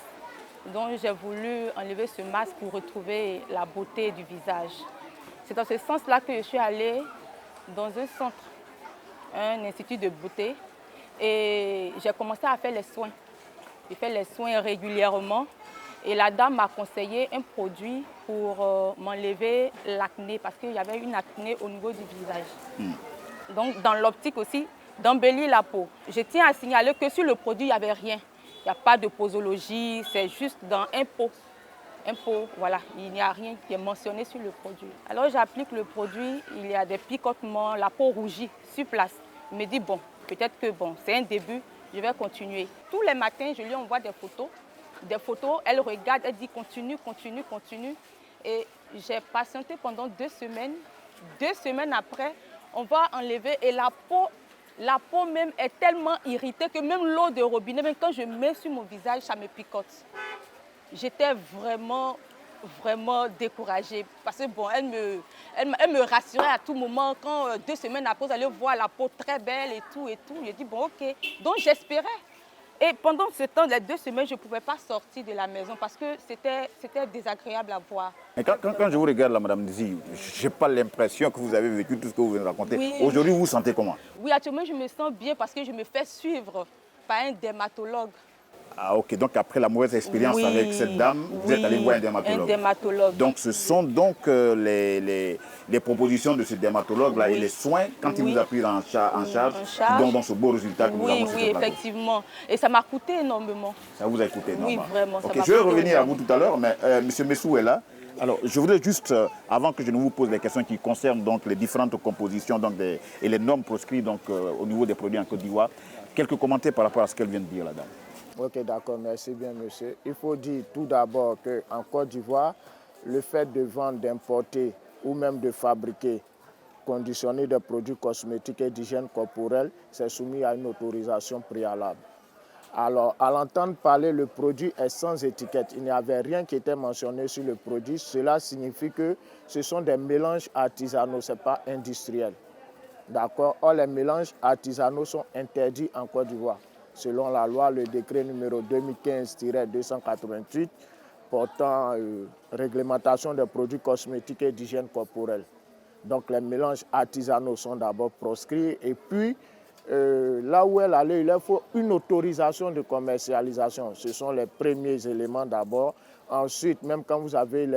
Speaker 13: Donc j'ai voulu enlever ce masque pour retrouver la beauté du visage. C'est dans ce sens-là que je suis allée dans un centre, un institut de beauté, et j'ai commencé à faire les soins. Je fais les soins régulièrement et la dame m'a conseillé un produit pour m'enlever l'acné parce qu'il y avait une acné au niveau du visage. Donc dans l'optique aussi d'embellir la peau. Je tiens à signaler que sur le produit, il n'y avait rien. Il n'y a pas de posologie, c'est juste dans un pot. Un pot, voilà, il n'y a rien qui est mentionné sur le produit. Alors j'applique le produit, il y a des picotements, la peau rougit sur place. Il me dit bon, peut-être que bon, c'est un début, je vais continuer. Tous les matins, je lui envoie des photos, elle regarde, elle dit continue, continue, continue. Et j'ai patienté pendant 2 semaines. 2 semaines après, on va enlever et la peau même est tellement irritée que même l'eau de robinet, même quand je mets sur mon visage, ça me picote. J'étais vraiment découragée parce que bon, elle me rassurait à tout moment. Quand 2 semaines après, vous allez voir la peau très belle et tout. J'ai dit bon ok, donc j'espérais. Et pendant ce temps, les 2 semaines, je ne pouvais pas sortir de la maison parce que c'était désagréable à voir.
Speaker 1: Mais quand je vous regarde là, Madame Zi, je n'ai pas l'impression que vous avez vécu tout ce que vous venez de raconter.
Speaker 13: Oui.
Speaker 1: Aujourd'hui, vous vous sentez comment?
Speaker 13: Oui, actuellement, je me sens bien parce que je me fais suivre par un dermatologue.
Speaker 1: Ah ok, donc après la mauvaise expérience avec cette dame, vous êtes allé voir un dermatologue.
Speaker 13: Un dermatologue.
Speaker 1: Donc ce sont donc les propositions de ce dermatologue-là et les soins, quand il vous a pris en charge, dans ce beau résultat que nous avons sur ce plateau.
Speaker 13: Effectivement. Et ça m'a coûté énormément.
Speaker 1: Ça vous a coûté énormément?
Speaker 13: Oui, vraiment.
Speaker 1: Ok, je vais revenir à vous tout à l'heure, mais M. Messou est là. Alors, je voudrais juste, avant que je ne vous pose les questions qui concernent donc, les différentes compositions donc, et les normes proscrites donc, au niveau des produits en Côte d'Ivoire, quelques commentaires par rapport à ce qu'elle vient de dire, la dame.
Speaker 3: Ok, d'accord, merci bien, monsieur. Il faut dire tout d'abord qu'en Côte d'Ivoire, le fait de vendre, d'importer ou même de fabriquer, conditionner des produits cosmétiques et d'hygiène corporelle, c'est soumis à une autorisation préalable. Alors, à l'entendre parler, le produit est sans étiquette. Il n'y avait rien qui était mentionné sur le produit. Cela signifie que ce sont des mélanges artisanaux, ce n'est pas industriel. D'accord? Or, les mélanges artisanaux sont interdits en Côte d'Ivoire. Selon la loi, le décret numéro 2015-288 portant réglementation des produits cosmétiques et d'hygiène corporelle. Donc les mélanges artisanaux sont d'abord proscrits et puis là où elle allait, il faut une autorisation de commercialisation. Ce sont les premiers éléments d'abord. Ensuite, même quand vous avez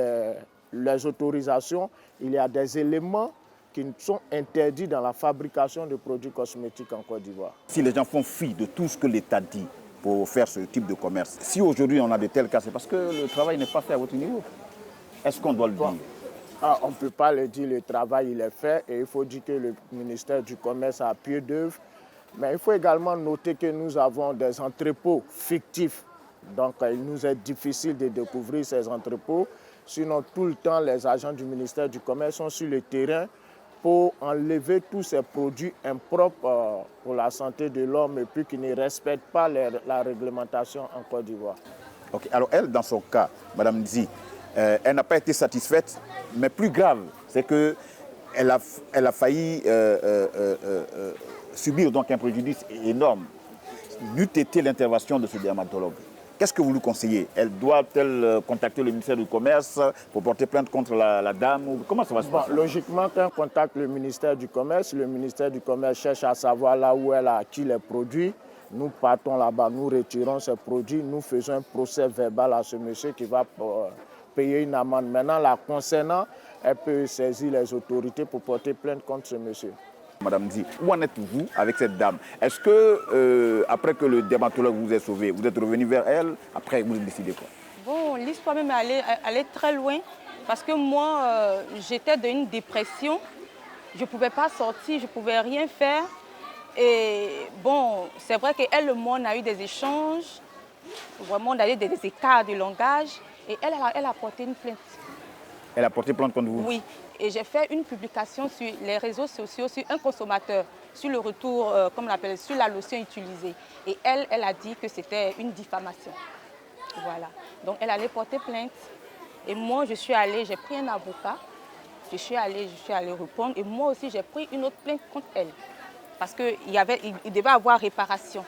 Speaker 3: les autorisations, il y a des éléments qui sont interdits dans la fabrication de produits cosmétiques en Côte d'Ivoire.
Speaker 1: Si les gens font fi de tout ce que l'État dit pour faire ce type de commerce, si aujourd'hui on a de tels cas, c'est parce que le travail n'est pas fait à votre niveau. Est-ce qu'on doit le dire?
Speaker 3: On ne peut pas le dire, le travail il est fait et il faut dire que le ministère du Commerce a pied d'œuvre. Mais il faut également noter que nous avons des entrepôts fictifs. Donc il nous est difficile de découvrir ces entrepôts. Sinon, tout le temps, les agents du ministère du Commerce sont sur le terrain pour enlever tous ces produits impropres pour la santé de l'homme et puis qui ne respectent pas la réglementation en Côte d'Ivoire.
Speaker 1: Ok, alors elle, dans son cas, Madame Zi, elle n'a pas été satisfaite, mais plus grave, c'est qu'elle a failli subir donc un préjudice énorme. N'eût été l'intervention de ce dermatologue. Qu'est-ce que vous lui conseillez? Elle doit-elle contacter le ministère du Commerce pour porter plainte contre la dame? Comment ça va se passer?
Speaker 3: Logiquement, quand on contacte le ministère du Commerce cherche à savoir là où elle a acquis les produits. Nous partons là-bas, nous retirons ces produits, nous faisons un procès verbal à ce monsieur qui va payer une amende. Maintenant, la concernant, elle peut saisir les autorités pour porter plainte contre ce monsieur.
Speaker 1: Madame Zi, où en êtes-vous avec cette dame? Est-ce que, après que le dermatologue vous ait sauvé, vous êtes revenu vers elle? Après, vous décidez quoi?
Speaker 13: Bon, l'histoire même allait très loin parce que moi, j'étais dans une dépression. Je ne pouvais pas sortir, je ne pouvais rien faire. Et bon, c'est vrai qu'elle et moi, on a eu des échanges. Vraiment, on a eu des écarts de langage. Et elle a porté une plainte.
Speaker 1: Elle a porté plainte contre vous?
Speaker 13: Oui. Et j'ai fait une publication sur les réseaux sociaux, sur un consommateur, sur le retour, comme on l'appelle, sur la lotion utilisée. Et elle a dit que c'était une diffamation. Voilà. Donc elle allait porter plainte. Et moi, je suis allée, j'ai pris un avocat. Je suis allée répondre. Et moi aussi, j'ai pris une autre plainte contre elle.
Speaker 9: parce qu'il devait avoir réparation.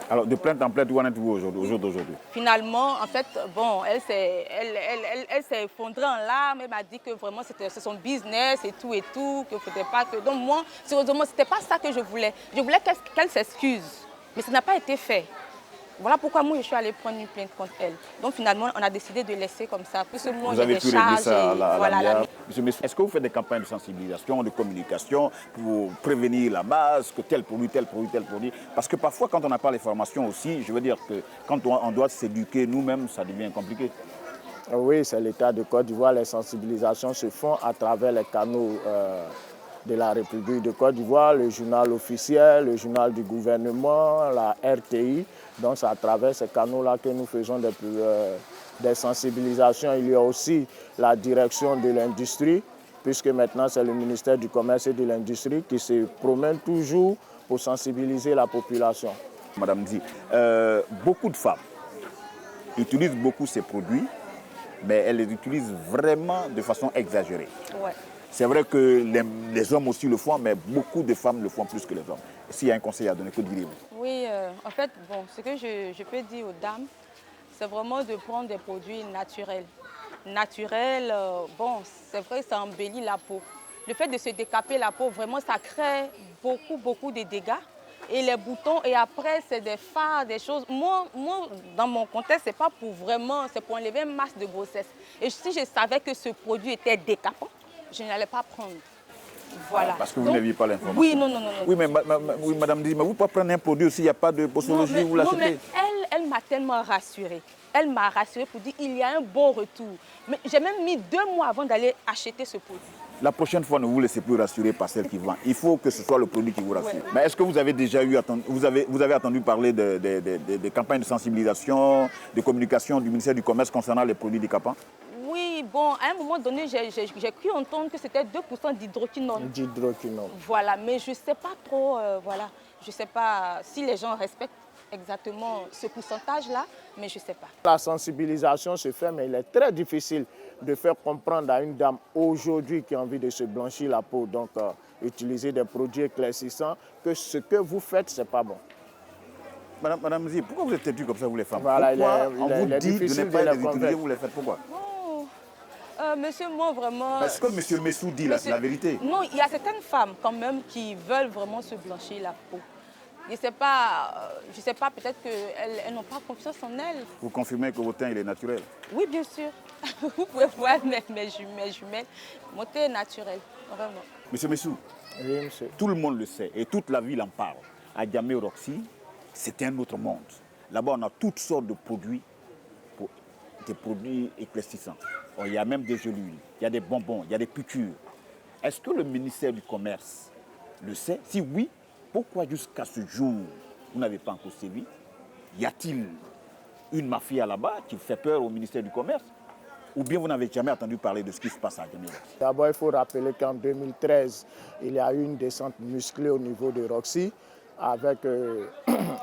Speaker 1: Alors, de plainte en plainte, où en êtes-vous aujourd'hui?
Speaker 9: Finalement, en fait, bon, elle s'est effondrée en larmes. Elle m'a dit que vraiment c'était son business et tout, que faudrait pas que... Donc moi, sérieusement, c'était pas ça que je voulais. Je voulais qu'elle s'excuse, mais ça n'a pas été fait. Voilà pourquoi moi je suis allée prendre une plainte contre elle. Donc finalement, on a décidé de laisser comme ça. Parce que moi,
Speaker 1: vous avez pu régler ça à l'amiable.
Speaker 9: Voilà,
Speaker 1: est-ce que vous faites des campagnes de sensibilisation, de communication pour prévenir la base, que tel produit, tel produit, tel produit? Parce que parfois, quand on n'a pas les formations aussi, je veux dire que quand on doit s'éduquer nous-mêmes, ça devient compliqué.
Speaker 3: Oui, c'est l'État de Côte d'Ivoire. Les sensibilisations se font à travers les canaux de la République de Côte d'Ivoire, le journal officiel, le journal du gouvernement, la RTI. Donc c'est à travers ces canaux-là que nous faisons des sensibilisations. Il y a aussi la direction de l'industrie, puisque maintenant c'est le ministère du Commerce et de l'Industrie qui se promène toujours pour sensibiliser la population.
Speaker 1: Madame Zi, beaucoup de femmes utilisent beaucoup ces produits, mais elles les utilisent vraiment de façon exagérée.
Speaker 9: Ouais.
Speaker 1: C'est vrai que les hommes aussi le font, mais beaucoup de femmes le font plus que les hommes. S'il y a un conseil à donner, que diriez-vous?
Speaker 9: Oui, en fait, bon, ce que je peux dire aux dames, c'est vraiment de prendre des produits naturels. Naturels, bon, c'est vrai que ça embellit la peau. Le fait de se décaper la peau, vraiment, ça crée beaucoup de dégâts. Et les boutons, et après, c'est des fards, des choses. Moi, dans mon contexte, c'est pas pour vraiment, c'est pour enlever une masse de grossesse. Et si je savais que ce produit était décapant, je n'allais pas prendre. Voilà.
Speaker 1: Parce que vous n'aviez pas l'information.
Speaker 9: Oui, non.
Speaker 1: Oui, mais oui, madame dit, mais vous pouvez pas prendre un produit aussi, il n'y a pas de posologie, vous l'achetez.
Speaker 9: Non, mais elle m'a tellement rassurée. Elle m'a rassurée pour dire qu'il y a un bon retour. Mais j'ai même mis 2 mois avant d'aller acheter ce produit.
Speaker 1: La prochaine fois, ne vous laissez plus rassurer par celle qui vend. Il faut que ce soit le produit qui vous rassure. Ouais. Mais est-ce que vous avez déjà vous avez entendu parler des campagnes de sensibilisation, de communication du ministère du Commerce concernant les produits décapants?
Speaker 9: Oui, bon, à un moment donné, j'ai cru entendre que c'était 2% d'hydroquinone.
Speaker 3: D'hydroquinone.
Speaker 9: Voilà, mais je ne sais pas trop, voilà. Je ne sais pas si les gens respectent exactement ce pourcentage-là, mais je ne sais pas.
Speaker 3: La sensibilisation se fait, mais il est très difficile de faire comprendre à une dame aujourd'hui qui a envie de se blanchir la peau, donc utiliser des produits éclaircissants, que ce que vous faites, ce n'est pas bon.
Speaker 1: Madame Zi, pourquoi vous êtes têtue comme ça, vous les femmes?
Speaker 3: Voilà,
Speaker 1: pourquoi on vous dit de ne pas les utiliser, vous les faites? Pourquoi?
Speaker 9: Monsieur, moi vraiment...
Speaker 1: Parce que monsieur Messou dit la vérité.
Speaker 9: Non, il y a certaines femmes quand même qui veulent vraiment se blanchir la peau. Je ne sais pas, peut-être qu'elles n'ont pas confiance en elles.
Speaker 1: Vous confirmez que votre teint il est naturel?
Speaker 9: Oui, bien sûr. Vous pouvez voir mes jumelles. Mon teint est naturel, vraiment.
Speaker 1: Monsieur Messou,
Speaker 3: oui, monsieur.
Speaker 1: Tout le monde le sait et toute la ville en parle. À Djamé Roxy, c'est un autre monde. Là-bas, on a toutes sortes de produits, des produits éclaircissants. Il y a même des gelules, il y a des bonbons, il y a des piqûres. Est-ce que le ministère du Commerce le sait? Si oui, pourquoi jusqu'à ce jour, vous n'avez pas encore sévi? Y a-t-il une mafia là-bas qui fait peur au ministère du Commerce? Ou bien vous n'avez jamais entendu parler de ce qui se passe à Djamé Roxy?
Speaker 3: D'abord, il faut rappeler qu'en 2013, il y a eu une descente musclée au niveau de Roxy avec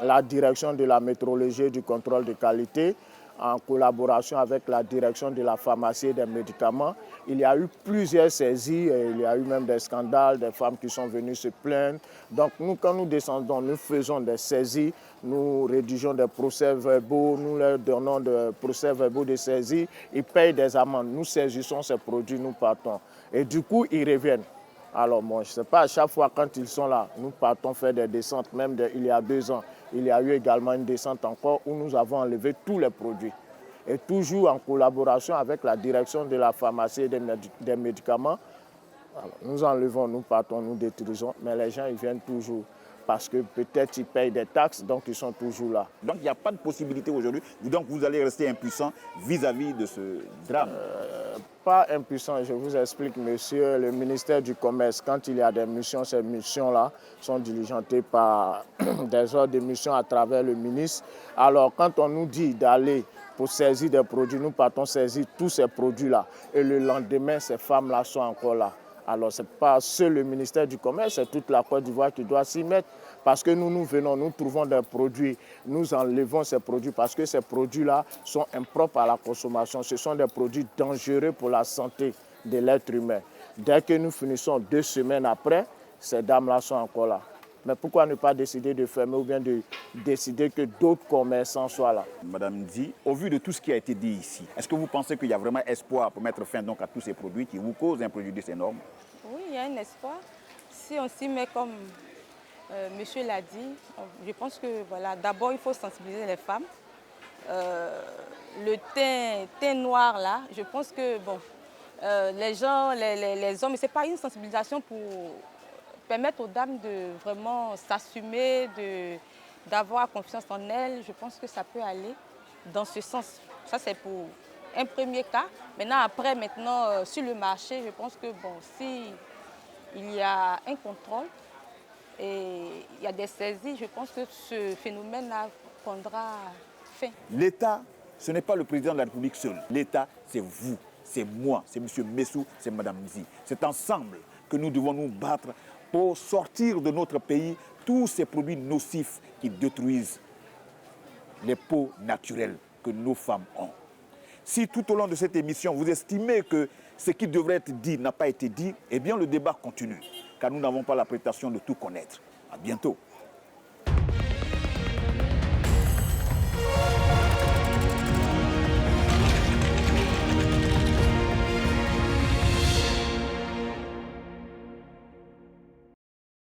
Speaker 3: la direction de la métrologie et du contrôle de qualité, en collaboration avec la direction de la pharmacie et des médicaments. Il y a eu plusieurs saisies, et il y a eu même des scandales, des femmes qui sont venues se plaindre. Donc nous, quand nous descendons, nous faisons des saisies, nous rédigeons des procès-verbaux, nous leur donnons des procès-verbaux de saisie, ils payent des amendes, nous saisissons ces produits, nous partons. Et du coup, ils reviennent. Alors moi, je ne sais pas, à chaque fois quand ils sont là, nous partons faire des descentes, même il y a 2 ans. Il y a eu également une descente encore où nous avons enlevé tous les produits. Et toujours en collaboration avec la direction de la pharmacie et des médicaments. Alors, nous enlevons, nous partons, nous détruisons, mais les gens ils viennent toujours. Parce que peut-être ils payent des taxes, donc ils sont toujours là.
Speaker 1: Donc il n'y a pas de possibilité aujourd'hui, donc vous allez rester impuissant vis-à-vis de ce drame?
Speaker 3: Pas impuissant, je vous explique, monsieur. Le ministère du Commerce, quand il y a des missions, ces missions-là sont diligentées par des ordres de mission à travers le ministre. Alors quand on nous dit d'aller pour saisir des produits, nous partons saisir tous ces produits-là. Et le lendemain, ces femmes-là sont encore là. Alors, ce n'est pas seul le ministère du Commerce, c'est toute la Côte d'Ivoire qui doit s'y mettre. Parce que nous venons, nous trouvons des produits, nous enlevons ces produits parce que ces produits-là sont impropres à la consommation. Ce sont des produits dangereux pour la santé de l'être humain. Dès que nous finissons 2 semaines après, ces dames-là sont encore là. Mais pourquoi ne pas décider de fermer ou bien de décider que d'autres commerçants soient là?
Speaker 1: Madame Nzi, au vu de tout ce qui a été dit ici, est-ce que vous pensez qu'il y a vraiment espoir pour mettre fin donc à tous ces produits qui vous causent un préjudice énorme?
Speaker 9: Oui, il y a un espoir. Si on s'y met comme monsieur l'a dit, je pense que voilà, d'abord il faut sensibiliser les femmes. Le teint noir là, je pense que bon, les gens, les hommes, ce n'est pas une sensibilisation pour permettre aux dames de vraiment s'assumer, d'avoir confiance en elles. Je pense que ça peut aller dans ce sens. Ça, c'est pour un premier cas. Maintenant, sur le marché, je pense que bon, si il y a un contrôle et il y a des saisies, je pense que ce phénomène-là prendra fin.
Speaker 1: L'État, ce n'est pas le président de la République seul. L'État, c'est vous, c'est moi, c'est M. Messou, c'est Mme Nzi. C'est ensemble que nous devons nous battre pour sortir de notre pays tous ces produits nocifs qui détruisent les peaux naturelles que nos femmes ont. Si tout au long de cette émission, vous estimez que ce qui devrait être dit n'a pas été dit, eh bien le débat continue, car nous n'avons pas la prétention de tout connaître. À bientôt.